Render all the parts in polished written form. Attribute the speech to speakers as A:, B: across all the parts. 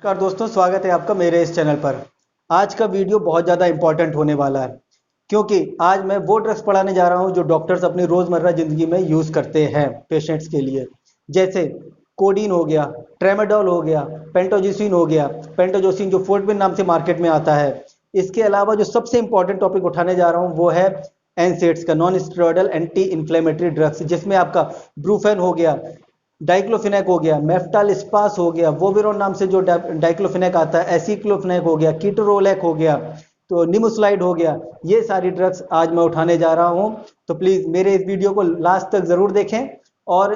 A: नमस्कार दोस्तों, स्वागत है आपका मेरे इस चैनल पर। आज का वीडियो बहुत ज़्यादा इंपॉर्टेंट होने वाला है क्योंकि आज मैं वो ड्रग्स पढ़ाने जा रहा हूं जो डॉक्टर्स अपनी रोज़मर्रा ज़िंदगी में यूज़ करते हैं पेशेंट्स के लिए। जैसे कोडीन हो गया, ट्रेमाडोल हो गया, पेंटोजीसिन हो गया। पेंटोजोसिन जो फोर्टविन नाम से मार्केट में आता है। इसके अलावा जो सबसे इंपॉर्टेंट टॉपिक उठाने जा रहा हूँ वो है एनसेड्स का, non steroidal anti inflammatory drugs, जिसमें आपका ब्रूफेन हो गया, डाइक्लोफिनेक हो गया, मेफ्टालिस्पास हो गया, वोविरोन नाम से जो डाइक्लोफिनेक आता है, एसिक्लोफिनेक हो गया, कीटोरोलेक हो गया, तो निमोस्लाइड हो गया। ये सारी ड्रग्स आज मैं उठाने जा रहा हूं। तो प्लीज़ मेरे इस वीडियो को लास्ट तक ज़रूर देखें। और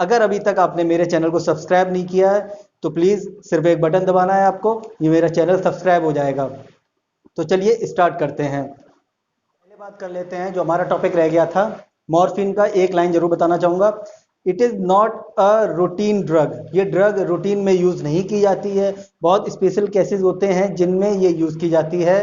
A: अगर अभी तक आपने मेरे चैनल को सब्सक्राइब नहीं किया है तो प्लीज़ सिर्फ एक बटन दबाना है आपको, ये मेरा चैनल सब्सक्राइब हो जाएगा। तो चलिए स्टार्ट करते हैं। पहले बात कर लेते हैं जो हमारा टॉपिक रह गया था मॉर्फिन का। एक लाइन जरूर बताना चाहूँगा, it is not a routine drug. ये ड्रग रूटीन में यूज़ नहीं की जाती है। बहुत स्पेशल केसेस होते हैं जिनमें ये यूज़ की जाती है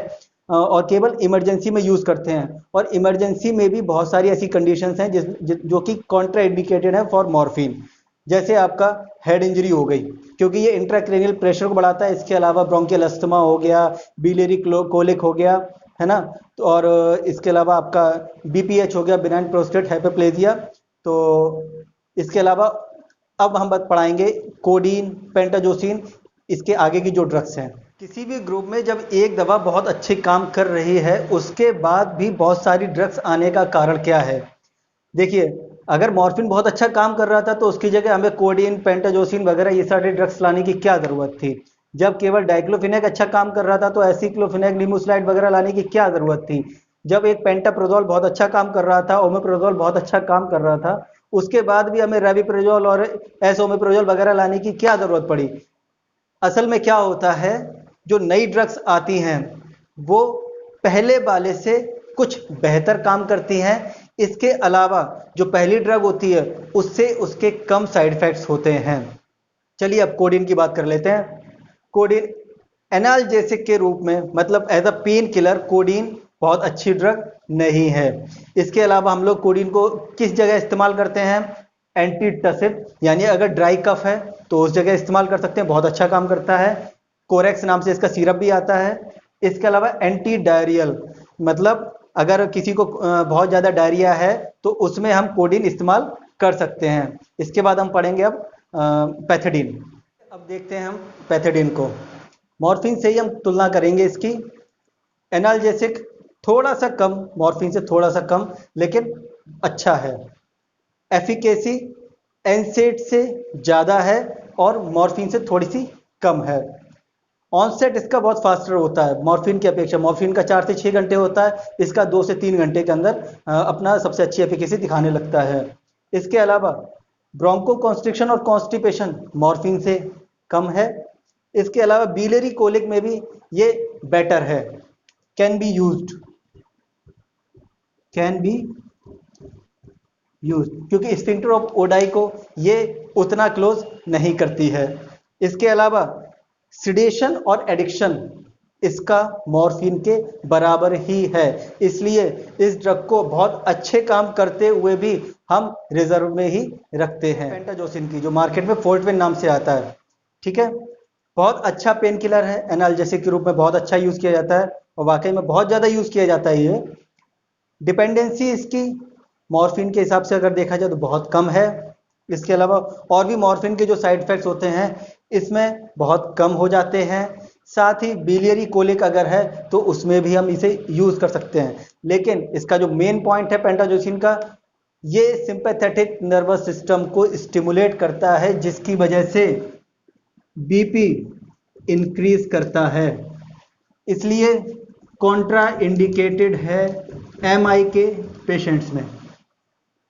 A: और केवल इमरजेंसी में यूज़ करते हैं। और इमरजेंसी में भी बहुत सारी ऐसी कंडीशंस हैं जो कि कॉन्ट्रा इंडिकेटेड है फॉर मॉर्फिन। जैसे आपका हेड इंजरी हो गई, क्योंकि ये इंट्राक्रेनियल प्रेशर को बढ़ाता है। इसके अलावा ब्रोंकियल अस्थमा हो गया, बिलियरी कोलिक हो गया, है ना। तो और इसके अलावा आपका बीपीएच हो गया, बिनाइन प्रोस्टेट हाइपरप्लेजिया। तो इसके अलावा अब हम बात पढ़ाएंगे कोडीन, पेंटाजोसिन, इसके आगे की जो ड्रग्स हैं। किसी भी ग्रुप में जब एक दवा बहुत अच्छे काम कर रही है उसके बाद भी बहुत सारी ड्रग्स आने का कारण क्या है। देखिए, अगर मॉर्फिन बहुत अच्छा काम कर रहा था तो उसकी जगह हमें कोडीन, पेंटाजोसिन वगैरह ये सारे ड्रग्स लाने की क्या ज़रूरत थी। जब केवल डाइक्लोफिनेक अच्छा काम कर रहा था तो एसिक्लोफिनेक, निमोस्लाइड वगैरह लाने की क्या ज़रूरत थी। जब एक पेंटाप्रोजोल बहुत अच्छा काम कर रहा था, ओमेप्रोजोल बहुत अच्छा काम कर रहा था, उसके बाद भी हमें रेविप्रोजोल और एसोमेप्रोजोल वगैरह लाने की क्या ज़रूरत पड़ी। असल में क्या होता है, जो नई ड्रग्स आती हैं वो पहले वाले से कुछ बेहतर काम करती हैं। इसके अलावा जो पहली ड्रग होती है उससे उसके कम साइड इफेक्ट्स होते हैं। चलिए अब कोडिन की बात कर लेते हैं। कोडिन एनाल्जेसिक के रूप में, मतलब as a painkiller, codeine बहुत अच्छी ड्रग नहीं है। इसके अलावा हम लोग कोडिन को किस जगह इस्तेमाल करते हैं, एंटी टसिव, यानी अगर ड्राई कफ है तो उस जगह इस्तेमाल कर सकते हैं, बहुत अच्छा काम करता है। कोरेक्स नाम से इसका सिरप भी आता है। इसके अलावा एंटी डायरियल, मतलब अगर किसी को बहुत ज़्यादा डायरिया है तो उसमें हम कोडिन इस्तेमाल कर सकते हैं। इसके बाद हम पढ़ेंगे अब पैथिडीन। अब देखते हैं हम पैथिडीन को। मॉर्फिन से ही हम तुलना करेंगे इसकी। एनाल्जेसिक थोड़ा सा कम, मॉर्फिन से थोड़ा सा कम, लेकिन अच्छा है। एफिकेसी एनसेड से ज़्यादा है और मॉर्फिन से थोड़ी सी कम है। ऑनसेट इसका बहुत फास्टर होता है मॉर्फिन की अपेक्षा। मॉर्फिन का 4 से 6 घंटे होता है, इसका 2 से 3 घंटे के अंदर अपना सबसे अच्छी एफिकेसी दिखाने लगता है। इसके अलावा ब्रोंको कॉन्स्ट्रिक्शन और कॉन्स्टिपेशन मॉर्फिन से कम है। इसके अलावा बिलियरी कोलिक में भी ये बेटर है। Can be used, can be use, क्योंकि स्फिंक्टर ऑफ ओडाई को ये उतना क्लोज नहीं करती है। इसके अलावा सिडेशन और एडिक्शन इसका मॉर्फिन के बराबर ही है। इसलिए इस ड्रग को बहुत अच्छे काम करते हुए भी हम रिजर्व में ही रखते हैं। पेंटाजोसिन की, जो मार्केट में फोर्टविन नाम से आता है, ठीक है, बहुत अच्छा पेन किलर है। एनाल्जेसिक के रूप में बहुत अच्छा यूज किया जाता है और वाकई में बहुत ज्यादा यूज किया जाता है ये। डिपेंडेंसी इसकी मॉर्फिन के हिसाब से अगर देखा जाए तो बहुत कम है। इसके अलावा और भी मॉर्फिन के जो साइड इफेक्ट्स होते हैं इसमें बहुत कम हो जाते हैं। साथ ही बिलियरी कोलिक अगर है तो उसमें भी हम इसे यूज कर सकते हैं। लेकिन इसका जो मेन पॉइंट है पेंटाजोसिन का, ये सिंपैथेटिक नर्वस सिस्टम को स्टिमुलेट करता है, जिसकी वजह से बीपी इंक्रीज करता है। इसलिए कॉन्ट्रा इंडिकेटेड है एमआई के पेशेंट्स में,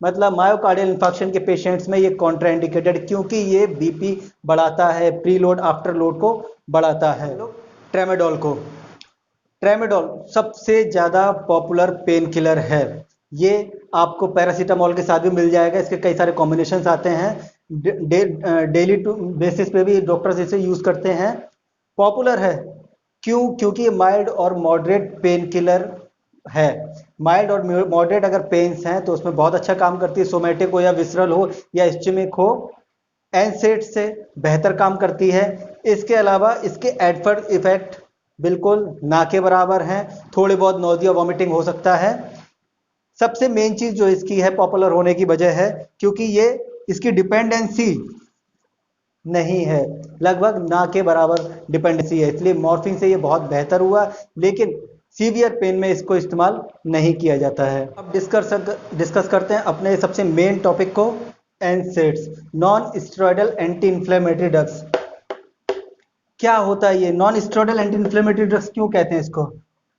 A: मतलब मायोकार्डियल इंफार्क्शन के पेशेंट्स में ये कॉन्ट्रा इंडिकेटेड, क्योंकि ये बीपी बढ़ाता है, प्री लोड आफ्टर लोड को बढ़ाता है। ट्रेमाडोल को, ट्रेमाडोल सबसे ज़्यादा पॉपुलर पेन किलर है। ये आपको पैरासीटामोल के साथ भी मिल जाएगा, इसके कई सारे कॉम्बिनेशंस आते हैं। डेली टू बेसिस पे भी डॉक्टर्स इसे यूज़ करते हैं। पॉपुलर है क्यों, क्योंकि ये माइल्ड और मॉडरेट पेन किलर है। माइल्ड और मॉडरेट अगर पेन्स हैं तो उसमें बहुत अच्छा काम करती है, सोमैटिक हो या विसरल हो या इस्चेमिक हो। एनसेड से बेहतर काम करती है। इसके अलावा इसके एडवर्स इफेक्ट बिल्कुल ना के बराबर हैं। थोड़े बहुत नोजिया वॉमिटिंग हो सकता है। सबसे मेन चीज जो इसकी है पॉपुलर होने की वजह है क्योंकि ये इसकी डिपेंडेंसी नहीं है, लगभग ना के बराबर डिपेंडेंसी है, इसलिए मॉर्फिन से ये बहुत बेहतर हुआ। लेकिन सीवियर पेन में इसको इस्तेमाल नहीं किया जाता है। अब डिस्कस करते हैं अपने सबसे मेन टॉपिक को, NSAIDs, non steroidal anti inflammatory drugs. क्या होता है ये non steroidal anti inflammatory drugs? क्यों कहते हैं इसको?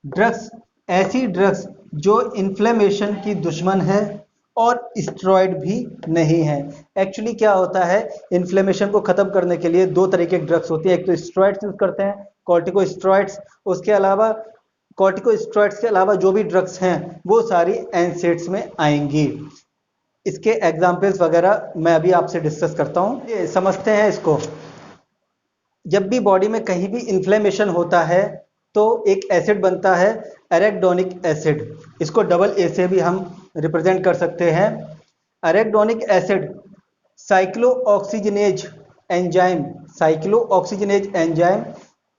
A: ड्रग्स, ऐसी ड्रग्स जो इन्फ्लेमेशन की दुश्मन है और स्टेरॉयड भी नहीं है। एक्चुअली क्या होता है, इन्फ्लेमेशन को खत्म करने के लिए दो तरीके की ड्रग्स होती है। एक तो स्टेरॉइड्स यूज करते हैं, कॉर्टिकोस्टेरॉइड्स। उसके अलावा कॉर्टिकोस्टेरॉइड्स के अलावा जो भी ड्रग्स हैं वो सारी एनसेड्स में आएंगी। इसके एग्जाम्पल्स वगैरह मैं अभी आपसे डिस्कस करता हूँ। ये समझते हैं इसको। जब भी बॉडी में कहीं भी इन्फ्लेमेशन होता है तो एक एसिड बनता है, एरेक्डोनिक एसिड। इसको डबल ए से भी हम रिप्रेजेंट कर सकते हैं। एरेक्डोनिक एसिड साइक्लोऑक्सीजनेज एंजाइम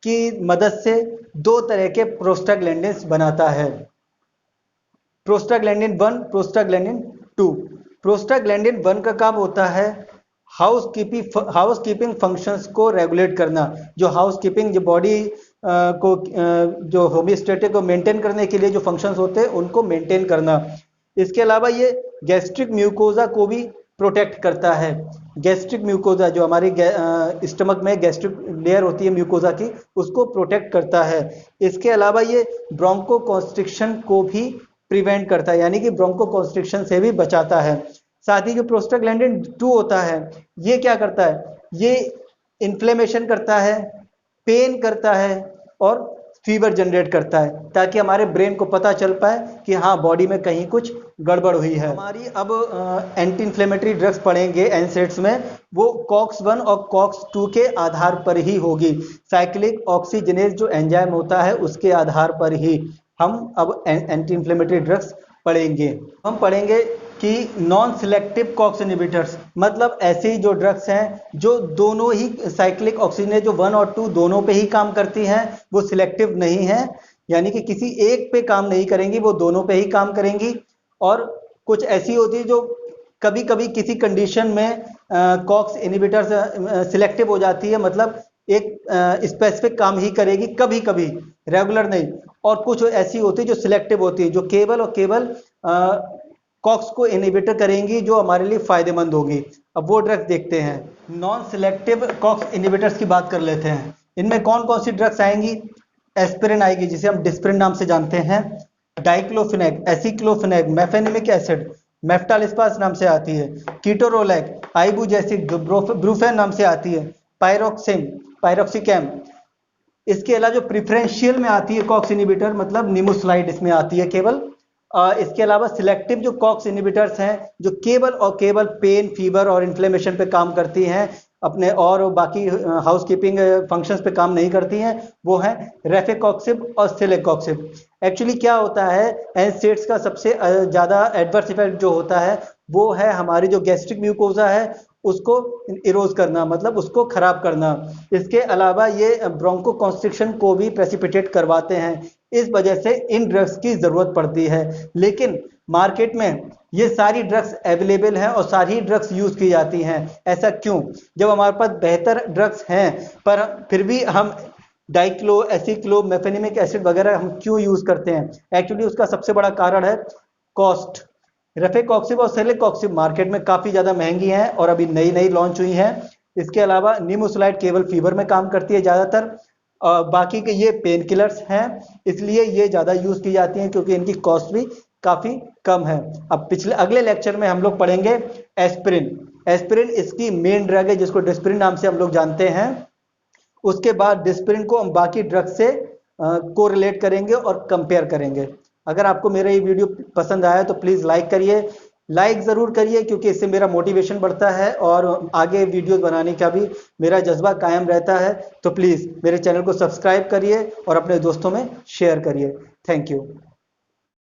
A: की मदद से दो तरह के प्रोस्टाग्लैंडिन्स बनाता है, प्रोस्टाग्लैंडिन 1, प्रोस्टाग्लैंडिन 2। प्रोस्टाग्लैंडिन 1 का काम होता है हाउसकीपिंग फंक्शंस को रेगुलेट करना। जो हाउसकीपिंग, जो बॉडी को जो होमियोस्टेटिक को मेंटेन करने के लिए जो फंक्शंस होते हैं उनको मेंटेन करना। इसके अलावा ये गैस्ट्रिक म्यूकोजा को भी प्रोटेक्ट करता है। गैस्ट्रिक म्यूकोजा जो हमारी स्टमक में गैस्ट्रिक लेयर होती है म्यूकोजा की, उसको प्रोटेक्ट करता है। इसके अलावा ये ब्रोंको कॉन्स्ट्रिक्शन को भी प्रिवेंट करता है, यानी कि ब्रोंको कॉन्स्ट्रिक्शन से भी बचाता है। साथ ही जो प्रोस्टाग्लैंडिन 2 होता है, ये क्या करता है? ये इन्फ्लेमेशन करता है, पेन करता है और फीवर जनरेट करता है, ताकि हमारे ब्रेन को पता चल पाए कि हाँ बॉडी में कहीं कुछ गड़बड़ हुई है। हमारी अब एंटी इन्फ्लेमेटरी ड्रग्स पढ़ेंगे एनसेड्स में, वो कॉक्स 1 और कॉक्स 2 के आधार पर ही होगी। साइक्लिक ऑक्सीजनेज जो एंजाइम होता है उसके आधार पर ही हम अब एंटी इन्फ्लेमेटरी ड्रग्स पढ़ेंगे। हम पढ़ेंगे कि नॉन सिलेक्टिव कॉक्स इनहिबिटर्स, मतलब ऐसी जो ड्रग्स हैं जो दोनों ही साइक्लिक ऑक्सीजनेज जो 1 और 2 दोनों पे ही काम करती हैं, वो सिलेक्टिव नहीं है, यानी कि किसी एक पे काम नहीं करेंगी, वो दोनों पे ही काम करेंगी। और कुछ ऐसी होती है जो कभी कभी किसी कंडीशन में कॉक्स इनहिबिटर्स सिलेक्टिव हो जाती है, मतलब एक स्पेसिफिक काम ही करेगी, कभी कभी, रेगुलर नहीं। और कुछ ऐसी होती है जो सिलेक्टिव होती है, जो केवल और केवल कॉक्स को इनहिबिटर करेंगी, जो हमारे लिए फायदेमंद होगी। अब वो ड्रग्स देखते हैं। नॉन सिलेक्टिव कॉक्स इनहिबिटर्स की बात कर लेते हैं। इनमें कौन कौन सी ड्रग्स आएंगी? एस्पिरिन आएगी, जिसे हम डिस्प्रिन नाम से जानते हैं। डाइक्लोफिनेक, एसिक्लोफिनेक, मेफेनिमिक एसिड, मेफ्टालिस्पास नाम से आती है। कीटोरोलैक, आइबुजेसिक, ब्रूफेन नाम से आती है। पायरोक्सिकैम। इसके अलावा जो प्रिफरेंशियल में आती है कॉक्स इनहिबिटर, मतलब निमुसलाइड इसमें आती है केवल। इसके अलावा सिलेक्टिव जो कॉक्स इनहिबिटर्स हैं, जो केवल और केवल पेन, फीवर और इन्फ्लेमेशन पे काम करती हैं, अपने और बाकी हाउसकीपिंग फंक्शंस पे काम नहीं करती हैं, वो है रेफेकॉक्सिब और सिलेकॉक्सिब। एक्चुअली क्या होता है, एनसेड्स का सबसे ज़्यादा एडवर्स इफेक्ट जो होता है वो है हमारी जो गैस्ट्रिक म्यूकोजा है उसको इरोज करना, मतलब उसको खराब करना। इसके अलावा ये ब्रोंको कॉन्स्ट्रिक्शन को भी प्रेसिपिटेट करवाते हैं। इस वजह से इन ड्रग्स की जरूरत पड़ती है। लेकिन मार्केट में ये सारी ड्रग्स अवेलेबल हैं और सारी ड्रग्स यूज की जाती हैं। ऐसा क्यों? जब हमारे पास बेहतर ड्रग्स हैं पर फिर भी हम डाइक्लो, एसिक्लो, मेफेनिमिक एसिड वगैरह हम क्यों यूज करते हैं? एक्चुअली उसका सबसे बड़ा कारण है कॉस्ट। रेफेकॉक्सिब और सेलेकॉक्सिब मार्केट में काफी ज्यादा महंगी हैं और अभी नई नई लॉन्च हुई हैं। इसके अलावा निमुसलाइड केवल फीवर में काम करती है ज्यादातर, बाकी के ये पेन किलर्स हैं, इसलिए ये ज्यादा यूज की जाती हैं क्योंकि इनकी कॉस्ट भी काफी कम है। अब अगले लेक्चर में हम लोग पढ़ेंगे एस्पिरिन। एस्पिरिन इसकी मेन ड्रग है जिसको डिस्प्रिन नाम से हम लोग जानते हैं। उसके बाद डिस्प्रिन को हम बाकी ड्रग से कोरिलेट करेंगे और कंपेयर करेंगे। अगर आपको मेरा ये वीडियो पसंद आया तो प्लीज़ लाइक करिए, लाइक ज़रूर करिए, क्योंकि इससे मेरा मोटिवेशन बढ़ता है और आगे वीडियोस बनाने का भी मेरा जज्बा कायम रहता है। तो प्लीज़ मेरे चैनल को सब्सक्राइब करिए और अपने दोस्तों में शेयर करिए। Thank you.